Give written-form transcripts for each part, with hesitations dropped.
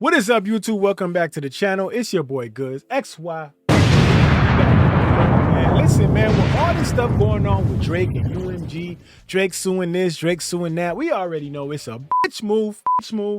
What is up, YouTube? Welcome back to the channel. It's your boy Goods XY. And listen, man, with all this stuff going on with Drake and UMG, Drake suing this, Drake suing that, we already know it's a bitch move.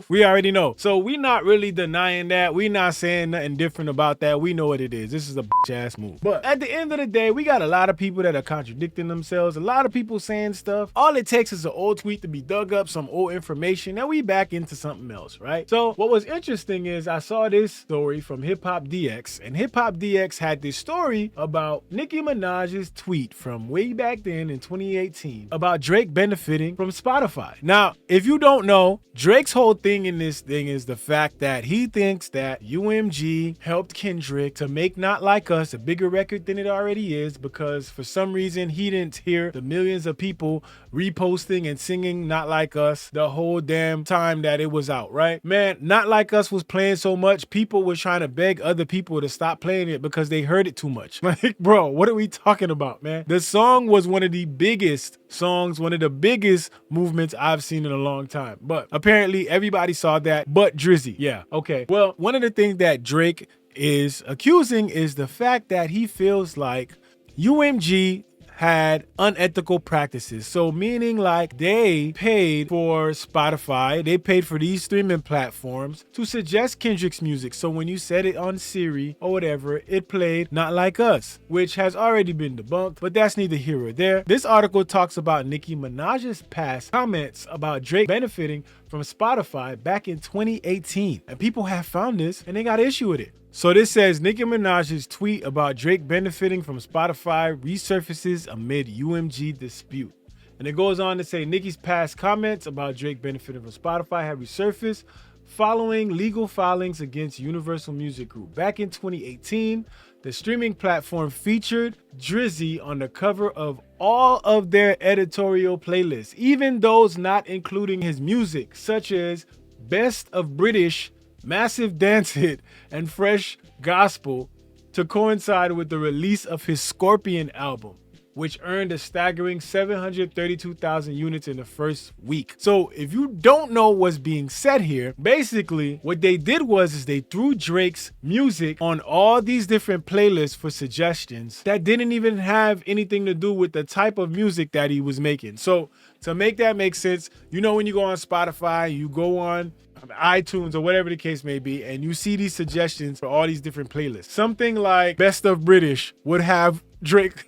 We already know. So we not really denying that. We not saying nothing different about that. We know what it is. This is a bitch ass move. But at the end of the day, we got a lot of people that are contradicting themselves. A lot of people saying stuff. All it takes is an old tweet to be dug up, some old information, and we back into something else, right? So what was interesting is I saw this story from Hip Hop DX, and Hip Hop DX had this story about Nicki Minaj's tweet from way back then in 2018 about Drake benefiting from Spotify. Now, if you don't know, Drake's whole thing in this thing is the fact that he thinks that UMG helped Kendrick to make Not Like Us a bigger record than it already is, because for some reason he didn't hear the millions of people reposting and singing Not Like Us the whole damn time that it was out, right? Man, Not Like Us was playing so much, people were trying to beg other people to stop playing it because they heard it too much. Like, bro, what are we talking about, man? The song was one of the biggest songs, one of the biggest movements I've seen in a long time. But apparently everybody saw that but Drizzy. Yeah, okay. Well, one of the things that Drake is accusing is the fact that he feels like UMG had unethical practices. So meaning like they paid for Spotify, they paid for these streaming platforms to suggest Kendrick's music. So when you said it on Siri or whatever, it played Not Like Us, which has already been debunked, but that's neither here or there. This article talks about Nicki Minaj's past comments about Drake benefiting from Spotify back in 2018. And people have found this and they got an issue with it. So this says Nicki Minaj's tweet about Drake benefiting from Spotify resurfaces amid UMG dispute. And it goes on to say Nicki's past comments about Drake benefiting from Spotify have resurfaced following legal filings against Universal Music Group. Back in 2018, the streaming platform featured Drizzy on the cover of all of their editorial playlists, even those not including his music, such as Best of British, Massive Dance Hit, and Fresh Gospel, to coincide with the release of his Scorpion album, which earned a staggering 732,000 units in the first week. So if you don't know what's being said here, basically what they did was they threw Drake's music on all these different playlists for suggestions that didn't even have anything to do with the type of music that he was making. So to make that make sense, you know, when you go on Spotify, you go on iTunes or whatever the case may be, and you see these suggestions for all these different playlists. Something like Best of British would have Drake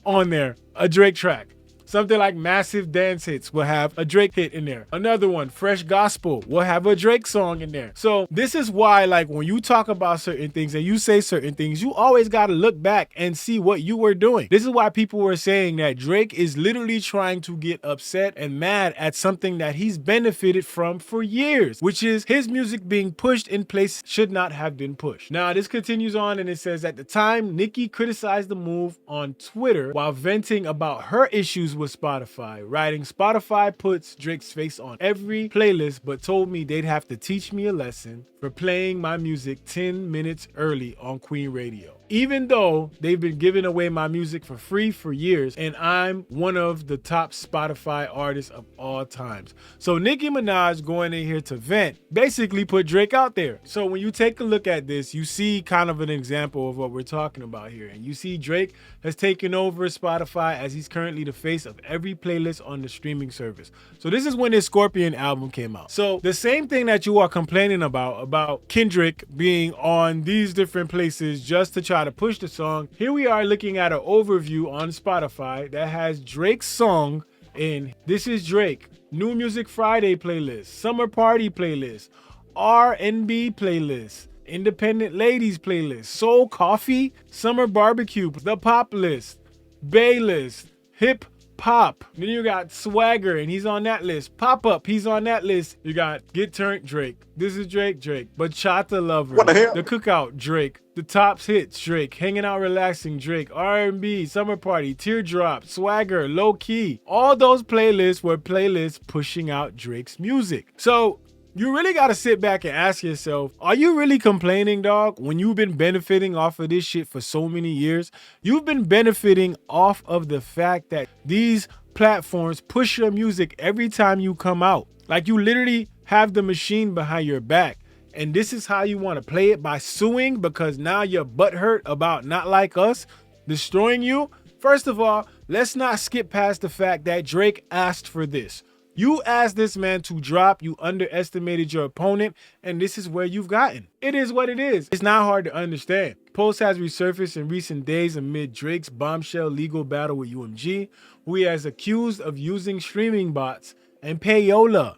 on there, a Drake track. Something like Massive Dance Hits will have a Drake hit in there. Another one, Fresh Gospel, will have a Drake song in there. So this is why, like, when you talk about certain things and you say certain things, you always got to look back and see what you were doing. This is why people were saying that Drake is literally trying to get upset and mad at something that he's benefited from for years, which is his music being pushed in places should not have been pushed. Now, this continues on and it says, at the time, Nicki criticized the move on Twitter while venting about her issues with Spotify, writing, Spotify puts Drake's face on every playlist but told me they'd have to teach me a lesson for playing my music 10 minutes early on Queen Radio. Even though they've been giving away my music for free for years, and I'm one of the top Spotify artists of all times. So Nicki Minaj going in here to vent basically put Drake out there. So when you take a look at this, you see kind of an example of what we're talking about here. And you see Drake has taken over Spotify as he's currently the face of every playlist on the streaming service. So this is when his Scorpion album came out. So the same thing that you are complaining about Kendrick being on these different places just to try to push the song, here we are looking at an overview on Spotify that has Drake's song in This Is Drake, New Music Friday playlist, Summer Party playlist, R&B playlist, Independent Ladies playlist, Soul Coffee, Summer Barbecue, The Pop List, Bay List, Hip Pop. Then you got Swagger, and he's on that list. Pop Up, he's on that list. You got Get Turned, Drake. This Is Drake, Drake. Bachata Lover. What the hell? The Cookout, Drake. The Tops Hits, Drake. Hanging Out Relaxing, Drake. R&B, Summer Party, Teardrop, Swagger, Low Key. All those playlists were playlists pushing out Drake's music. So you really got to sit back and ask yourself, are you really complaining, dog, when you've been benefiting off of this shit for so many years? You've been benefiting off of the fact that these platforms push your music every time you come out. Like, you literally have the machine behind your back. and this is how you want to play it, by suing because now you're butthurt about Not Like Us destroying you? First of all, let's not skip past the fact that Drake asked for this. You asked this man to drop, you underestimated your opponent, and this is where you've gotten. It is what it is. It's not hard to understand. Post has resurfaced in recent days amid Drake's bombshell legal battle with UMG, who he has accused of using streaming bots and payola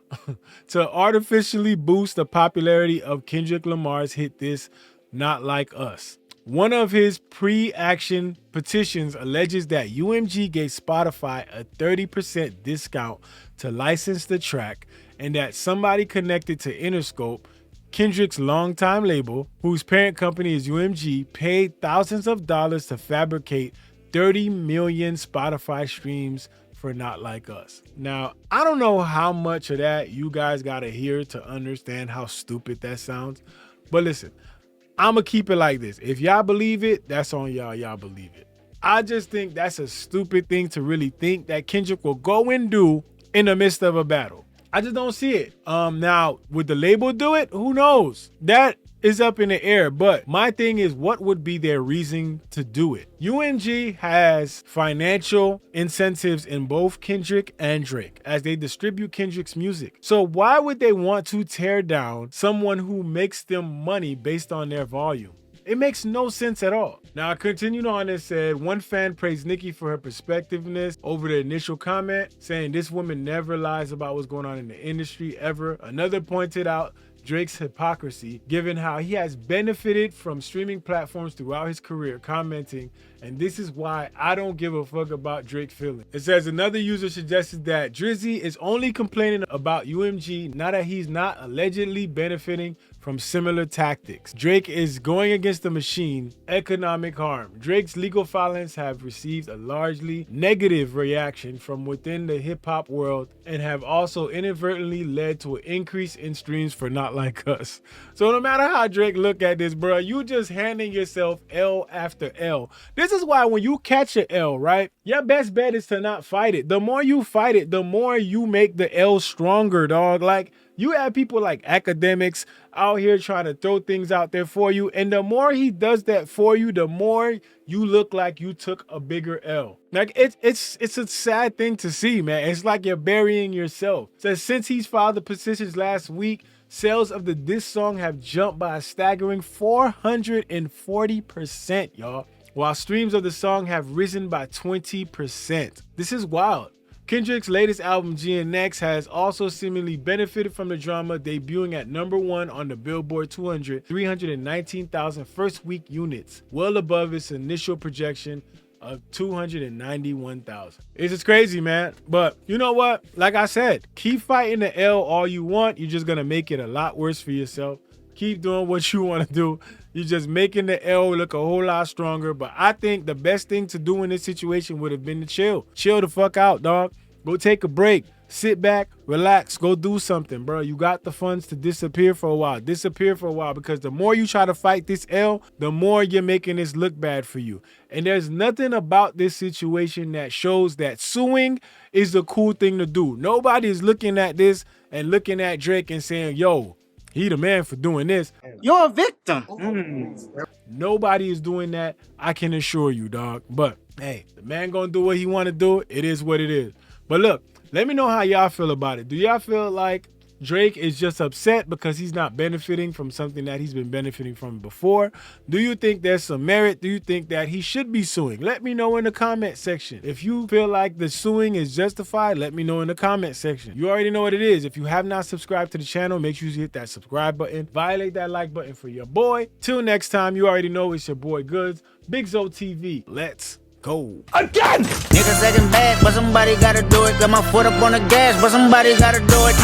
to artificially boost the popularity of Kendrick Lamar's hit This Not Like Us. One of his pre-action petitions alleges that UMG gave Spotify a 30% discount to license the track, and that somebody connected to Interscope, Kendrick's longtime label, whose parent company is UMG, paid thousands of dollars to fabricate 30 million Spotify streams for Not Like Us. Now, I don't know how much of that you guys gotta hear to understand how stupid that sounds, but listen, I'ma keep it like this. If y'all believe it, that's on y'all, y'all believe it. I just think that's a stupid thing to really think that Kendrick will go and do in the midst of a battle. I just don't see it. Now, would the label do it? Who knows? That is up in the air, but my thing is, what would be their reason to do it? UMG has financial incentives in both Kendrick and Drake as they distribute Kendrick's music. So why would they want to tear down someone who makes them money based on their volume? It makes no sense at all. Now, I continued on and said, one fan praised Nicki for her perspectiveness over the initial comment, saying this woman never lies about what's going on in the industry ever. Another pointed out Drake's hypocrisy, given how he has benefited from streaming platforms throughout his career, commenting, and this is why I don't give a fuck about Drake feeling. It says another user suggested that Drizzy is only complaining about UMG, now that he's not allegedly benefiting from similar tactics. Drake is going against the machine, economic harm. Drake's legal filings have received a largely negative reaction from within the hip-hop world and have also inadvertently led to an increase in streams for Not Like Us. So no matter how Drake look at this, bro, you just handing yourself L after L. This is why when you catch an L, right, your best bet is to not fight it. The more you fight it, the more you make the L stronger, dog. Like, you have people like academics out here trying to throw things out there for you, and the more he does that for you, the more you look like you took a bigger L. Like, it's a sad thing to see, man. It's like you're burying yourself. So since he's filed the petitions last week, sales of the diss song have jumped by a staggering 440%, y'all, while streams of the song have risen by 20%. This is wild. Kendrick's latest album, GNX, has also seemingly benefited from the drama, debuting at #1 on the Billboard 200, 319,000 first-week units, well above its initial projection of 291,000. It's just crazy, man. But you know what? Like I said, keep fighting the L all you want. You're just going to make it a lot worse for yourself. Keep doing what you want to do. You're just making the L look a whole lot stronger. But I think the best thing to do in this situation would have been to chill. Chill the fuck out, dog. Go take a break. Sit back, relax, go do something, bro. You got the funds to disappear for a while. Disappear for a while, because the more you try to fight this L, the more you're making this look bad for you. And there's nothing about this situation that shows that suing is the cool thing to do. Nobody is looking at this and looking at Drake and saying, yo, he the man for doing this. You're a victim. Nobody is doing that, I can assure you, dog. But hey, the man gonna do what he wanna do. It is what it is. But look, let me know how y'all feel about it. Do y'all feel like Drake is just upset because he's not benefiting from something that he's been benefiting from before? Do you think there's some merit? Do you think that he should be suing? Let me know in the comment section. If you feel like the suing is justified, let me know in the comment section. You already know what it is. If you have not subscribed to the channel, make sure you hit that subscribe button. Violate that like button for your boy. Till next time, you already know it's your boy Goods. BigZoeTV. Let's go. Again! Niggas acting bad, but somebody gotta do it. Got my foot up on the gas, but somebody gotta do it.